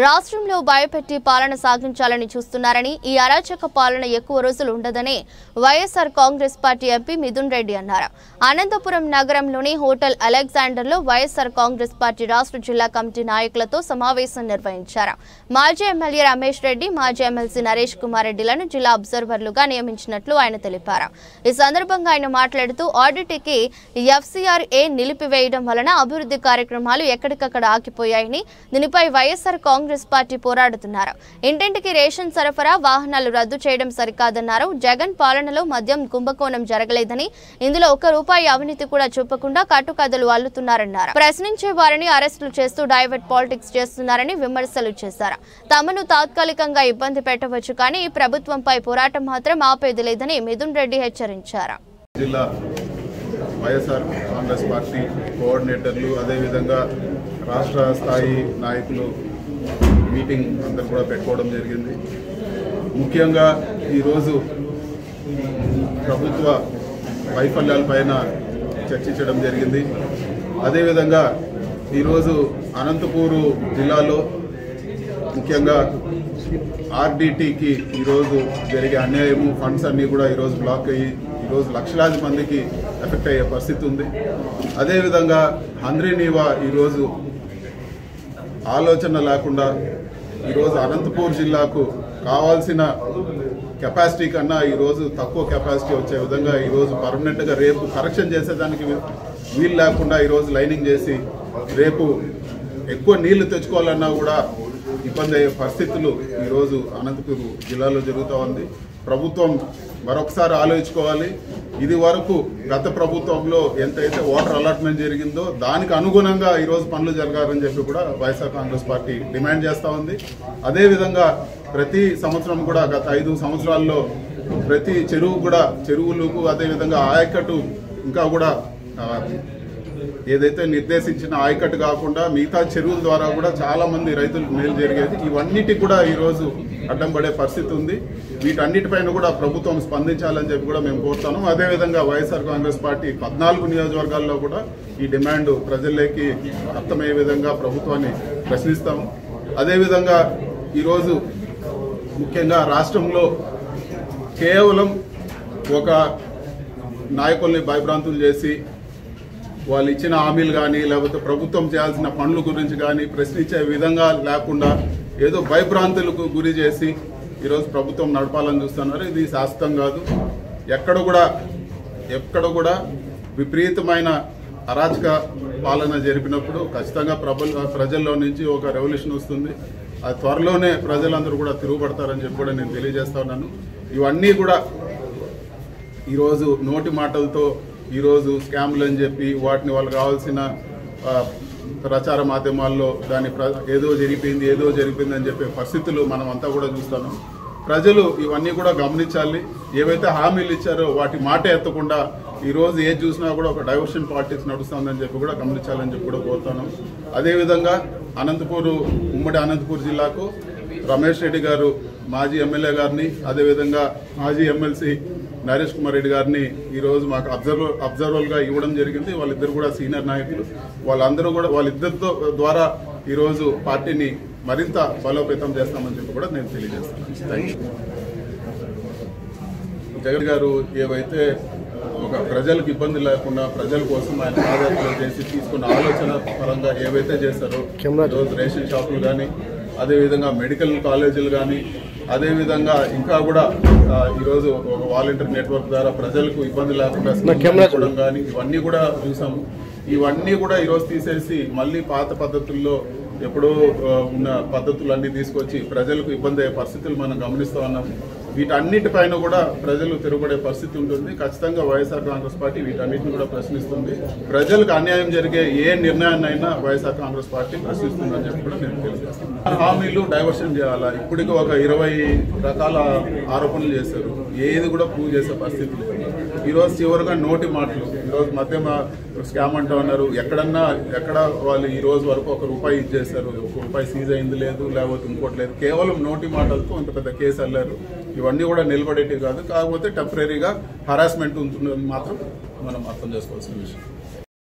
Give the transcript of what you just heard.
రాష్ట్రంలో భయపెట్టి పాలన సాగించాలని చూస్తున్నారని ఈ అరాచక పాలన ఎక్కువ రోజులు ఉండదని వైఎస్ఆర్ కాంగ్రెస్ పార్టీ ఎంపీ మిథున్ రెడ్డి అన్నారు. అనంతపురం నగరంలోని హోటల్ అలెగ్జాండర్లో వైఎస్ఆర్ కాంగ్రెస్ పార్టీ రాష్ట్ర జిల్లా కమిటీ నాయకులతో సమావేశం నిర్వహించారు. మాజీ ఎమ్మెల్యే రమేష్ రెడ్డి, మాజీ ఎమ్మెల్సీ నరేష్ కుమార్ రెడ్డిలను జిల్లా అబ్జర్వర్లుగా నియమించినట్లు ఆయన తెలిపారు. ఈ సందర్భంగా ఆయన మాట్లాడుతూ ఆడిట్కి ఎఫ్సీఆర్ఏ నిలిపివేయడం వలన అభివృద్ధి కార్యక్రమాలు ఎక్కడికక్కడ ఆగిపోయాయని, దీనిపై వైఎస్ఆర్ కాంగ్రెస్ పార్టీ పోరాడుతున్నారు. ఇంటింటికి రేషన్ సరఫరా, వాహనాలు రద్దు చేయడం సరికాదన్నారు. జగన్ పాలనలో మద్యం కుంభకోణం జరగలేదని, ఇందులో ₹1 అవినీతి కూడా చూపకుండా కట్టుకథలు అల్లుతున్నారన్నారు. ప్రశ్నించే వారిని అరెస్టులు చేస్తూ డైవర్ట్ పాలిటిక్స్ చేస్తున్నారని విమర్శలు చేశారు. తమను తాత్కాలికంగా ఇబ్బంది పెట్టవచ్చు కానీ ఈ ప్రభుత్వంపై పోరాటం మాత్రం ఆపేది లేదని మిథున్ రెడ్డి హెచ్చరించారు. వైఎస్ఆర్ కాంగ్రెస్ పార్టీ కోఆర్డినేటర్లు, అదేవిధంగా రాష్ట్ర స్థాయి నాయకులు మీటింగ్ అందరూ కూడా పెట్టుకోవడం జరిగింది. ముఖ్యంగా ఈరోజు ప్రభుత్వ వైఫల్యాలపైన చర్చించడం జరిగింది. అదేవిధంగా ఈరోజు అనంతపూరు జిల్లాలో ముఖ్యంగా ఆర్డీటీకి ఈరోజు జరిగే అన్యాయము, ఫండ్స్ అన్నీ కూడా ఈరోజు బ్లాక్ అయ్యి ఈరోజు లక్షలాది మందికి ఎఫెక్ట్ అయ్యే పరిస్థితి ఉంది. అదేవిధంగా హంద్రీనీవా ఈరోజు ఆలోచన లేకుండా ఈరోజు అనంతపూర్ జిల్లాకు కావాల్సిన కెపాసిటీ కన్నా ఈరోజు తక్కువ కెపాసిటీ వచ్చే విధంగా ఈరోజు పర్మనెంట్గా రేపు కరెక్షన్ చేసేదానికి వీలు లేకుండా ఈరోజు లైనింగ్ చేసి రేపు ఎక్కువ నీళ్లు తెచ్చుకోవాలన్నా కూడా ఇబ్బంది అయ్యే పరిస్థితులు ఈరోజు అనంతపూర్ జిల్లాలో జరుగుతూ ఉంది. ప్రభుత్వం మరొకసారి ఆలోచించుకోవాలి. ఇది వరకు గత ప్రభుత్వంలో ఎంతైతే వాటర్ అలాట్మెంట్ జరిగిందో దానికి అనుగుణంగా ఈరోజు పనులు జరగాలని చెప్పి కూడా వైఎస్ఆర్ కాంగ్రెస్ పార్టీ డిమాండ్ చేస్తూ ఉంది. అదేవిధంగా ప్రతి సంవత్సరం కూడా గత 5 సంవత్సరాల్లో ప్రతి చెరువులకు అదేవిధంగా ఆయకట్టు ఇంకా కూడా ఏదైతే నిర్దేశించిన ఆయకట్టు కాకుండా మిగతా చెరువుల ద్వారా కూడా చాలా మంది రైతులకు మేలు జరిగేది. ఇవన్నిటికి కూడా ఈరోజు అడ్డం పడే పరిస్థితి ఉంది. వీటన్నిటిపైన కూడా ప్రభుత్వం స్పందించాలని చెప్పి కూడా మేము కోరుతాము. అదేవిధంగా వైఎస్ఆర్ కాంగ్రెస్ పార్టీ 14 నియోజకవర్గాల్లో కూడా ఈ డిమాండ్ ప్రజల్లోకి అర్థమయ్యే విధంగా ప్రభుత్వాన్ని ప్రశ్నిస్తాము. అదేవిధంగా ఈరోజు ముఖ్యంగా రాష్ట్రంలో కేవలం ఒక నాయకుల్ని భయభ్రాంతులు చేసి వాళ్ళు ఇచ్చిన హామీలు కానీ లేకపోతే ప్రభుత్వం చేయాల్సిన పనుల గురించి కానీ ప్రశ్నించే విధంగా లేకుండా ఏదో భయభ్రాంతులకు గురి చేసి ఈరోజు ప్రభుత్వం నడపాలని చూస్తున్నారు. ఇది శాశ్వతం కాదు. ఎక్కడ కూడా విపరీతమైన అరాచక పాలన జరిపినప్పుడు ఖచ్చితంగా ప్రజల్లో నుంచి ఒక రెవల్యూషన్ వస్తుంది. అది త్వరలోనే ప్రజలందరూ కూడా తిరుగుబడతారని చెప్పి కూడా నేను తెలియజేస్తా ఉన్నాను. ఇవన్నీ కూడా ఈరోజు నోటి మాటలతో ఈరోజు స్కామ్లు అని చెప్పి వాటిని వాళ్ళకి కావాల్సిన ప్రచార మాధ్యమాల్లో దాని ఏదో జరిగిపోయింది అని చెప్పే పరిస్థితులు మనం అంతా కూడా చూస్తాను. ప్రజలు ఇవన్నీ కూడా గమనించాలి. ఏవైతే హామీలు ఇచ్చారో వాటి మాట ఎత్తకుండా ఈరోజు ఏది చూసినా కూడా ఒక డైవర్షన్ పాలిటిక్స్ నడుస్తుందని చెప్పి కూడా గమనించాలని చెప్పి కూడా కోరుతాను. అదేవిధంగా ఉమ్మడి అనంతపూర్ జిల్లాకు రమేష్ రెడ్డి గారు మాజీ ఎమ్మెల్యే గారిని, అదేవిధంగా మాజీ ఎమ్మెల్సీ నరేష్ కుమార్ రెడ్డి గారిని ఈరోజు మాకు అబ్జర్వర్గా ఇవ్వడం జరిగింది. వాళ్ళిద్దరు కూడా సీనియర్ నాయకులు. వాళ్ళిద్దరితో ద్వారా ఈరోజు పార్టీని మరింత బలోపేతం చేస్తామని చెప్పి కూడా నేను తెలియజేస్తాను. జగన్ గారు ఏవైతే ఒక ప్రజలకు ఇబ్బంది లేకుండా ప్రజల కోసం ఆయన పాదయాత్రలు చేసి తీసుకున్న ఆలోచన పరంగా ఏవైతే చేశారో ఈరోజు రేషన్ షాపులు కానీ, అదేవిధంగా మెడికల్ కాలేజీలు కానీ, అదేవిధంగా ఇంకా కూడా ఈరోజు ఒక వాలంటీర్ నెట్వర్క్ ద్వారా ప్రజలకు ఇబ్బంది లేకుండా కానీ ఇవన్నీ కూడా చూసాము. ఇవన్నీ కూడా ఈరోజు తీసేసి మళ్ళీ పాత పద్ధతుల్లో ఎప్పుడో ఉన్న పద్ధతులన్నీ తీసుకొచ్చి ప్రజలకు ఇబ్బంది అయ్యే పరిస్థితులు మనం గమనిస్తూ ఉన్నాము. వీటన్నిటిపైన కూడా ప్రజలు తిరుగుబడే పరిస్థితి ఉంటుంది. ఖచ్చితంగా వైఎస్ఆర్ కాంగ్రెస్ పార్టీ వీటన్నిటిని కూడా ప్రశ్నిస్తుంది. ప్రజలకు అన్యాయం జరిగే ఏ నిర్ణయాన్నైనా వైఎస్ఆర్ కాంగ్రెస్ పార్టీ ప్రశ్నిస్తుందని చెప్పి కూడా నేను తెలియజేస్తాను. హామీలు డైవర్షన్ చేయాలా? ఇప్పటికీ ఒక 20 రకాల ఆరోపణలు చేశారు. ఏది కూడా ప్రూవ్ చేసే పరిస్థితి లేదు. ఈరోజు చివరిగా నోటి మాటలు, ఈరోజు మధ్యమ స్కామ్ అంటూ ఉన్నారు. ఎక్కడ వాళ్ళు ఈ రోజు వరకు ₹1 ఇచ్చేశారు, ₹1 సీజ్ అయింది లేదు, లేకపోతే ఇంకోటి లేదు. కేవలం నోటి మాటలతో ఇంత పెద్ద కేసు అల్లారు. ఇవన్నీ కూడా నిలబడేటివి కాదు. కాకపోతే టెంపరీగా హరాస్మెంట్ ఉంటుందని మాత్రం మనం అర్థం చేసుకోవాల్సిన విషయం.